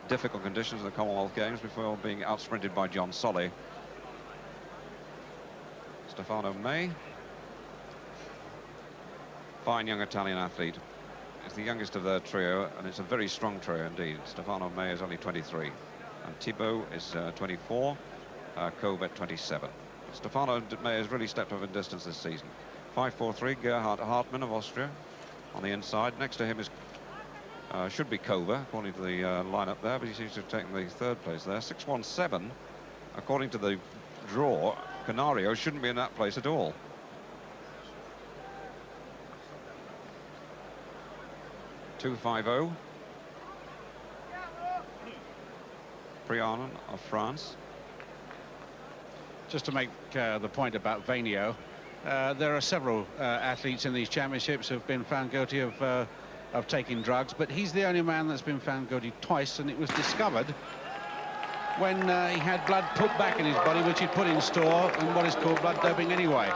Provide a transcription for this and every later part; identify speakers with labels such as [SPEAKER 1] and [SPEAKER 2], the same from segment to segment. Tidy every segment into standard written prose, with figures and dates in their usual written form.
[SPEAKER 1] difficult conditions of the Commonwealth Games before being outsprinted by John Solly. Stefano Mei, fine young Italian athlete. It's the youngest of their trio, and it's a very strong trio indeed. Stefano Mei is only 23, and Antibo is 24, Cova 27. Stefano Mei has really stepped up in distance this season. 5'4" Gerhard Hartmann of Austria on the inside. Next to him is should be Cova, according to the lineup there, but he seems to have taken the third place there. 6'17", according to the draw. Canario shouldn't be in that place at all. .250. Prianon of France.
[SPEAKER 2] Just to make the point about Vainio, there are several athletes in these championships who have been found guilty of taking drugs, but he's the only man that's been found guilty twice, and it was discovered when he had blood put back in his body, which he'd put in store, and what is called blood doping anyway.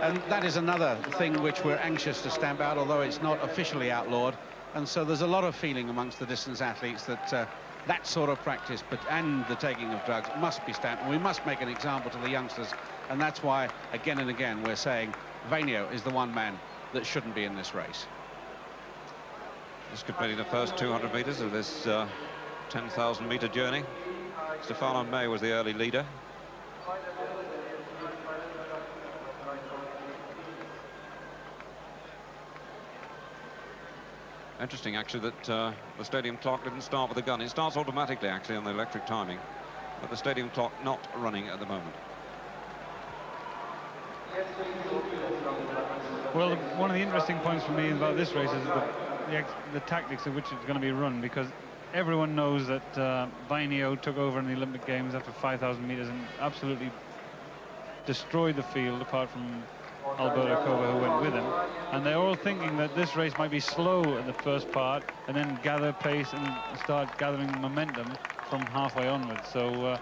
[SPEAKER 2] And that is another thing which we're anxious to stamp out, although it's not officially outlawed. And so there's a lot of feeling amongst the distance athletes that that sort of practice and the taking of drugs must be stamped, and we must make an example to the youngsters, and that's why again and again we're saying Vainio is the one man that shouldn't be in this race.
[SPEAKER 1] Just completing the first 200 meters of this 10,000-meter journey. Stefano Mei was the early leader. Interesting, actually, that the stadium clock didn't start with a gun. It starts automatically, actually, on the electric timing, but the stadium clock not running at the moment.
[SPEAKER 3] Well, one of the interesting points for me about this race is the tactics of which it's going to be run, because everyone knows that Vainio took over in the Olympic Games after 5,000 meters and absolutely destroyed the field, apart from Alberto Cova, who went with him, and they're all thinking that this race might be slow in the first part and then gather pace and start gathering momentum from halfway onwards. So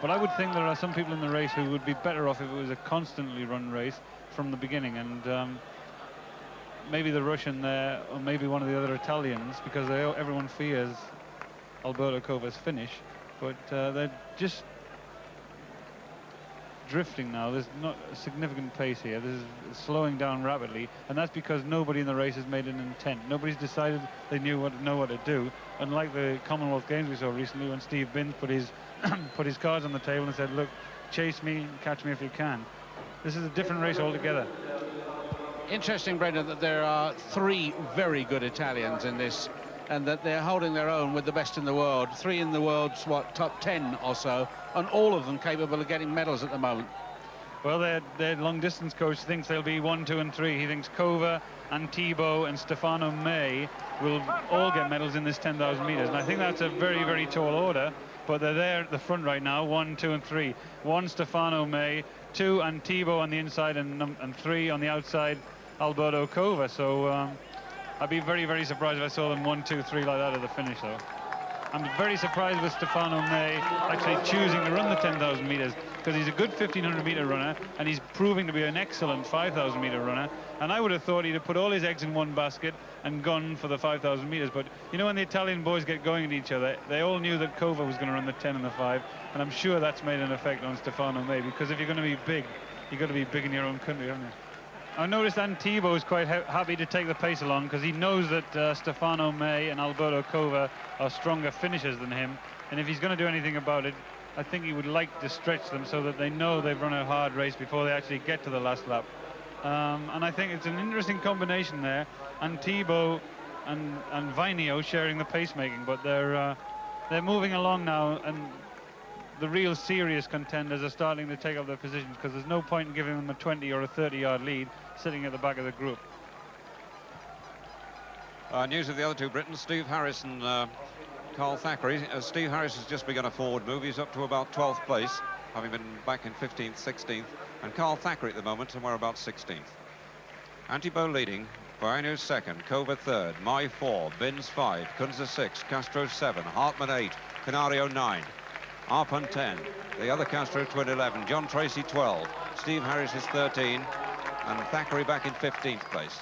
[SPEAKER 3] but I would think there are some people in the race who would be better off if it was a constantly run race from the beginning, and maybe the Russian there, or maybe one of the other Italians, because everyone fears Alberto Cova's finish, but they're just drifting now. There's not a significant pace here. This is slowing down rapidly, and that's because nobody in the race has made an intent. Nobody's decided they know what to do. Unlike the Commonwealth Games we saw recently, when Steve Binns put his put his cards on the table and said, "Look, chase me, catch me if you can." This is a different race altogether.
[SPEAKER 2] Interesting, Brendan, that there are 3 very good Italians in this, and that they're holding their own with the best in the world. 3 in the world's, top 10 or so, and all of them capable of getting medals at the moment.
[SPEAKER 3] Well, their long-distance coach thinks they'll be 1, 2, and 3. He thinks Cova, Antibo, and Stefano Mei will all get medals in this 10,000 meters, and I think that's a very, very tall order, but they're there at the front right now, 1, 2, and 3. 1, Stefano Mei, 2, Antibo on the inside, and 3 on the outside, Alberto Cova. So I'd be very, very surprised if I saw them 1, 2, 3 like that at the finish, though. I'm very surprised with Stefano Mei actually choosing to run the 10,000 meters, because he's a good 1,500-meter runner, and he's proving to be an excellent 5,000-meter runner. And I would have thought he'd have put all his eggs in one basket and gone for the 5,000 meters. But you know, when the Italian boys get going at each other, they all knew that Cova was going to run the 10 and the 5, and I'm sure that's made an effect on Stefano Mei, because if you're going to be big, you've got to be big in your own country, haven't you? I noticed Antibo is quite happy to take the pace along, because he knows that Stefano Mei and Alberto Cova are stronger finishers than him, and if he's going to do anything about it, I think he would like to stretch them so that they know they've run a hard race before they actually get to the last lap. And I think it's an interesting combination there, Antibo and Vainio sharing the pacemaking, but they're moving along now, and the real serious contenders are starting to take up their positions, because there's no point in giving them a 20 or a 30-yard lead sitting at the back of the group.
[SPEAKER 1] News of the other 2 Britons, Steve Harris and Carl Thackeray. Steve Harris has just begun a forward move. He's up to about 12th place, having been back in 15th, 16th. And Carl Thackeray at the moment, somewhere about 16th. Antibo leading, Vainio 2nd, Cova 3rd, Mei 4, Binns 5, Kunze 6, Castro 7, Hartmann 8, Canario 9. Arpon 10, the other Castro twin 11, John Tracy 12, Steve Harris is 13, and Thackeray back in 15th place.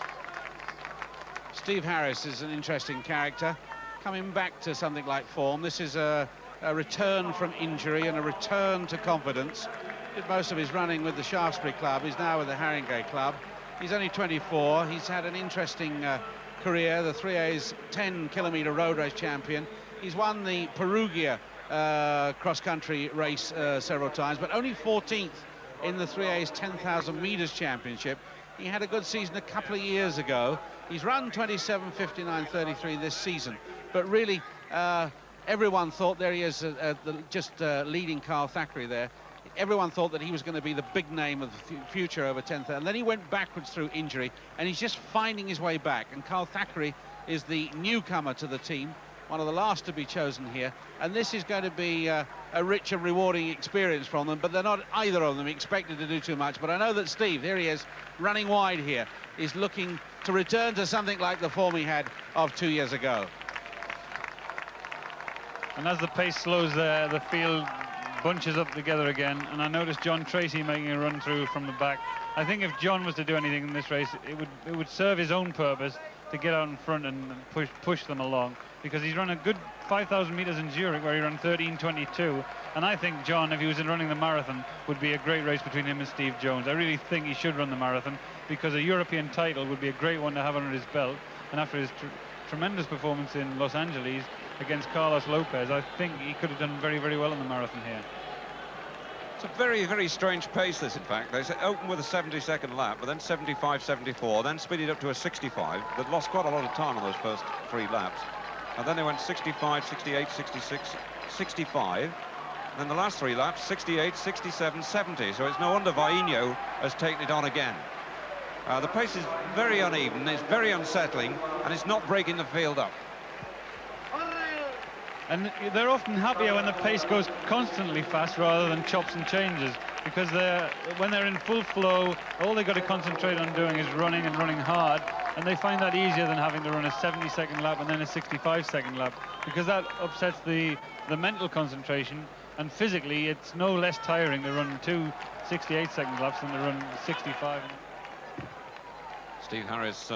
[SPEAKER 2] Steve Harris is an interesting character. coming back to something like form. This is a return from injury and a return to confidence. Did most of his running with the Shaftesbury club. He's now with the Haringey club. He's only 24. He's had an interesting career. The 3A's 10-kilometre road race champion. He's won the Perugia cross-country race several times, but only 14th in the 3A's 10,000 metres championship. He had a good season a couple of years ago. He's run 27:59:33 this season, but really everyone thought, there he is leading Carl Thackeray there. Everyone thought that he was going to be the big name of the future over 10,000, and then he went backwards through injury, and he's just finding his way back. And Carl Thackeray is the newcomer to the team, one of the last to be chosen here, and this is going to be a rich and rewarding experience from them, but they're not either of them expected to do too much. But I know that Steve, there he is, running wide here, is looking to return to something like the form he had of 2 years ago.
[SPEAKER 3] And as the pace slows there, the field bunches up together again, and I noticed John Tracy making a run through from the back. I think if John was to do anything in this race, it would serve his own purpose to get out in front and push them along, because he's run a good 5,000 metres in Zurich where he ran 13:22, and I think John, if he was running the marathon, would be a great race between him and Steve Jones. I really think he should run the marathon, because a European title would be a great one to have under his belt, and after his tremendous performance in Los Angeles against Carlos Lopez, I think he could have done very, very well in the marathon here.
[SPEAKER 1] It's a very, very strange pace, this, in fact. They opened with a 70-second lap, but then 75:74, then speeded up to a 65. They'd lost quite a lot of time on those first 3 laps. And then they went 65, 68, 66, 65. And then the last 3 laps, 68, 67, 70. So it's no wonder Vainho has taken it on again. The pace is very uneven, it's very unsettling, and it's not breaking the field up.
[SPEAKER 3] And they're often happier when the pace goes constantly fast rather than chops and changes, because when they're in full flow, all they've got to concentrate on doing is running and running hard, and they find that easier than having to run a 70-second lap and then a 65-second lap, because that upsets the mental concentration, and physically it's no less tiring to run 2 68-second laps than to run 65.
[SPEAKER 1] Steve Harris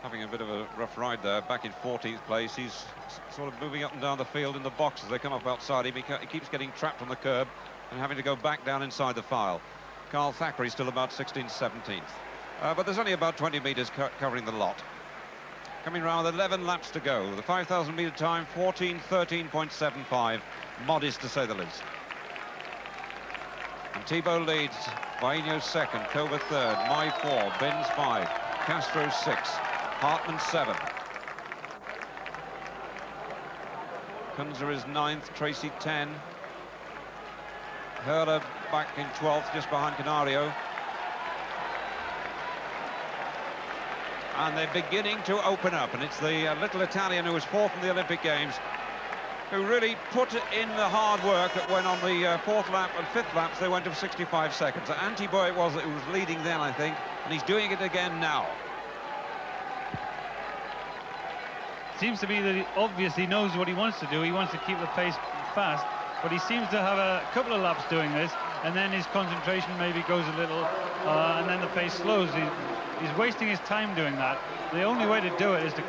[SPEAKER 1] having a bit of a rough ride there, back in 14th place. He's sort of moving up and down the field in the box as they come up outside him. He keeps getting trapped on the curb and having to go back down inside the file. Carl Thackeray still about 16th, 17th. But there's only about 20 metres covering the lot. Coming round with 11 laps to go. The 5,000 metre time, 14:13.75. Modest, to say the least. Antibo leads, Vainho second, Cova third, Mei 4, Binns 5, Castro 6, Hartmann 7. Kunzer is 9th, Tracy 10. Herder back in 12th, just behind Canario. And they're beginning to open up, and it's the little Italian who was 4th in the Olympic Games who really put in the hard work when on the 4th lap and 5th laps they went to 65 seconds. Antibo it was that was leading then, I think, and he's doing it again now.
[SPEAKER 3] Seems to be that he obviously knows what he wants to do. He wants to keep the pace fast, but he seems to have a couple of laps doing this, and then his concentration maybe goes a little, and then the pace slows. He's wasting his time doing that. The only way to do it is to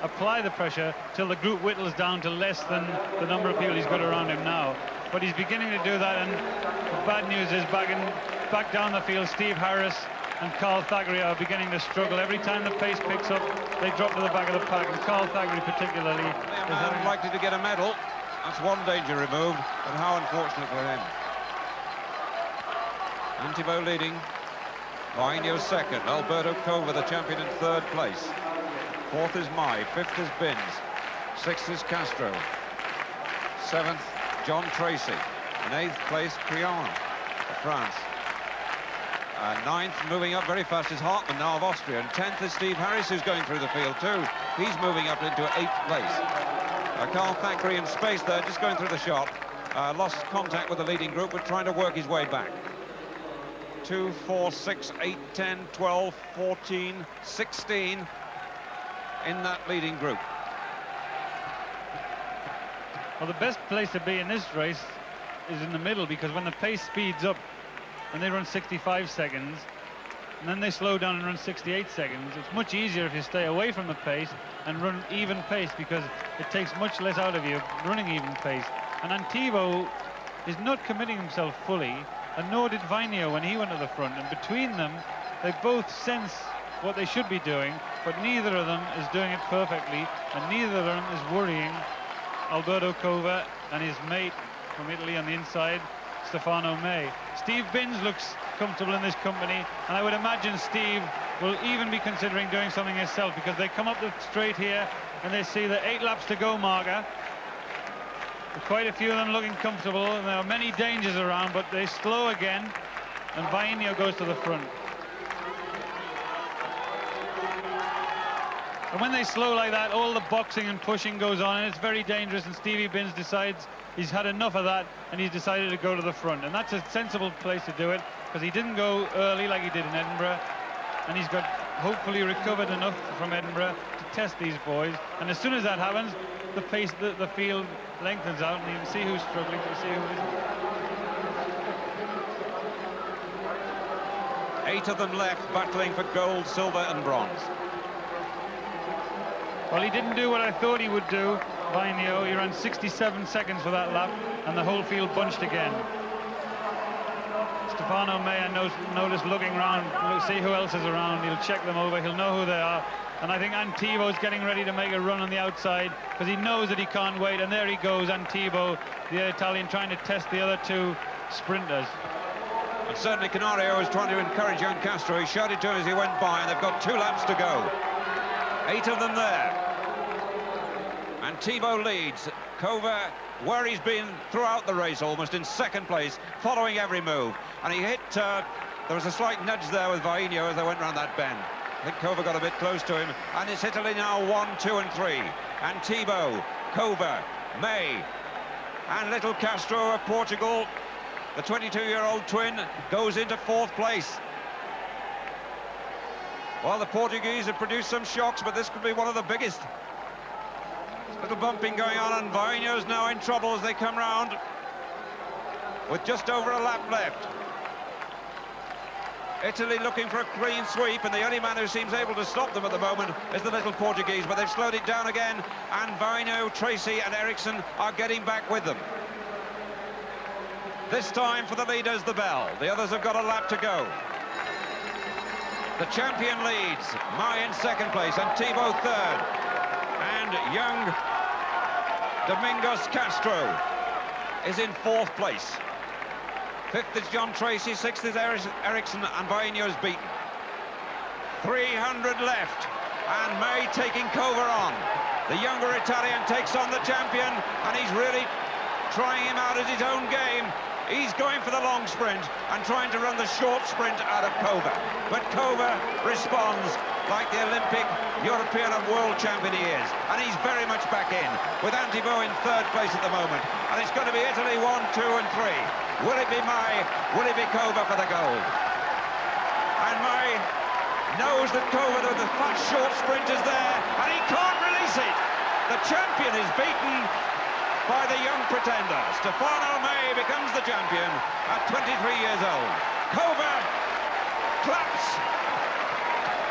[SPEAKER 3] apply the pressure till the group whittles down to less than the number of people he's got around him now. But he's beginning to do that, and the bad news is back down the field, Steve Harris and Carl Thackeray are beginning to struggle. Every time the pace picks up, they drop to the back of the pack, and Carl Thackeray particularly is
[SPEAKER 1] likely to get a medal. That's one danger removed, but how unfortunate for him. Antibo leading, Vainho second, Alberto Cova the champion in 3rd place. 4th is Mei, 5th is Binns, 6th is Castro, 7th John Tracy, in 8th place Crillon of France. 9th, moving up very fast, is Hartmann now of Austria, and 10th is Steve Harris, who's going through the field too. He's moving up into 8th place. Carl Thackeray in space there, just going through the shot. Lost contact with the leading group, but trying to work his way back. 2, 4, 6, 8, 10, 12, 14, 16 in that leading group.
[SPEAKER 3] Well, the best place to be in this race is in the middle, because when the pace speeds up and they run 65 seconds, and then they slow down and run 68 seconds. It's much easier if you stay away from the pace and run even pace, because it takes much less out of you running even pace. And Antibo is not committing himself fully, and nor did Vainio when he went to the front. And between them, they both sense what they should be doing, but neither of them is doing it perfectly, and neither of them is worrying Alberto Cova and his mate from Italy on the inside, Stefano Mei. Steve Binns looks comfortable in this company, and I would imagine Steve will even be considering doing something himself, because they come up the straight here and they see the 8 laps to go marker. Quite a few of them looking comfortable, and there are many dangers around, but they slow again, and Vainio goes to the front. And when they slow like that, all the boxing and pushing goes on, and it's very dangerous, and Stevie Binns decides he's had enough of that, and he's decided to go to the front. And that's a sensible place to do it, because he didn't go early like he did in Edinburgh, and he's got hopefully recovered enough from Edinburgh to test these boys. And as soon as that happens, the pace, the field lengthens out, and you can see who's struggling, you see who isn't.
[SPEAKER 1] 8 of them left, battling for gold, silver and bronze.
[SPEAKER 3] Well, he didn't do what I thought he would do, Vainio. He ran 67 seconds for that lap, and the whole field bunched again. Stefano Mei, I noticed looking around, see who else is around. He'll check them over, he'll know who they are. And I think Antibo's getting ready to make a run on the outside, because he knows that he can't wait. And there he goes, Antibo, the Italian, trying to test the other 2 sprinters.
[SPEAKER 1] And certainly Canario was trying to encourage young Castro. He shouted to him as he went by, and they've got 2 laps to go. 8 of them there. Antibo leads. Cova, where he's been throughout the race, almost in second place, following every move. And he hit, there was a slight nudge there with Vainio as they went round that bend. I think Cova got a bit close to him, and it's Italy now 1, 2 and 3. Antibo, Cova, Mei, and little Castro of Portugal, the 22-year-old twin, goes into 4th place. Well, the Portuguese have produced some shocks, but this could be one of the biggest. Little bumping going on, and Vainio's now in trouble as they come round with just over a lap left. Italy looking for a clean sweep, and the only man who seems able to stop them at the moment is the little Portuguese, but they've slowed it down again, and Vainio, Tracy and Ericsson are getting back with them. This time for the leaders, the bell. The others have got a lap to go. The champion leads, Mei in 2nd place, Antibo 3rd, and young Domingos Castro is in 4th place. 5th is John Tracy, 6th is Ericsson, and Vainio's beaten. 300 left, and Mei taking Cova on. The younger Italian takes on the champion, and he's really trying him out at his own game. He's going for the long sprint and trying to run the short sprint out of Cova. But Cova responds like the Olympic, European and world champion he is. And he's very much back in, with Antibo in 3rd place at the moment. And it's going to be Italy 1, 2 and 3. Will it be Mei? Will it be Cova for the gold? And Mei knows that Cova, the fast short sprint, is there, and he can't release it. The champion is beaten by the young pretender. Stefano Mei becomes the champion at 23 years old. Cova claps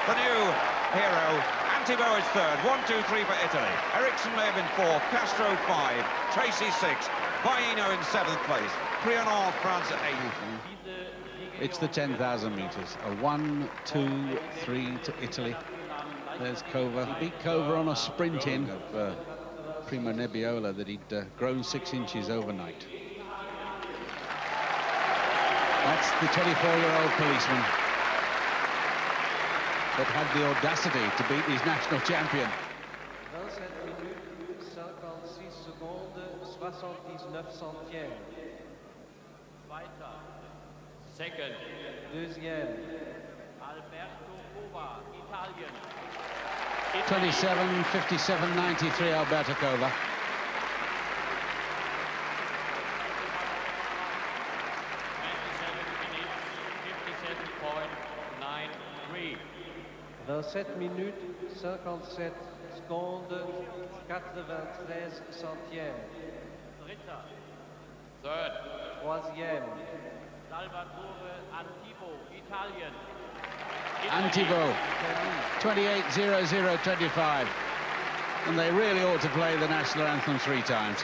[SPEAKER 1] the new hero. Antibo is 3rd, 1, 2, 3 for Italy. Ericsson may have been 4th, Castro 5, Tracy 6th, Vainio in 7th place. Prianon, France at 8th.
[SPEAKER 2] It's the 10,000 metres. A 1, 2, 3 to Italy. There's Cova. He beat Cova on a sprint in of Primo Nebbiolo that he'd grown 6 inches overnight. That's the 24-year-old policeman that had the audacity to beat his national champion.
[SPEAKER 4] 27 minutes, 56 secondes, 79 centièmes.
[SPEAKER 5] Zweiter. Second.
[SPEAKER 4] Deuxième.
[SPEAKER 5] Alberto Cova, Italien.
[SPEAKER 2] 27, 57, 93, Alberto Cova.
[SPEAKER 4] 27 minutes, 57 secondes, 93 centièmes.
[SPEAKER 5] Dritter. Third.
[SPEAKER 4] Troisième.
[SPEAKER 5] Salvatore Antibo, Italian.
[SPEAKER 2] Antibo, 28.00.25. And they really ought to play the national anthem 3 times.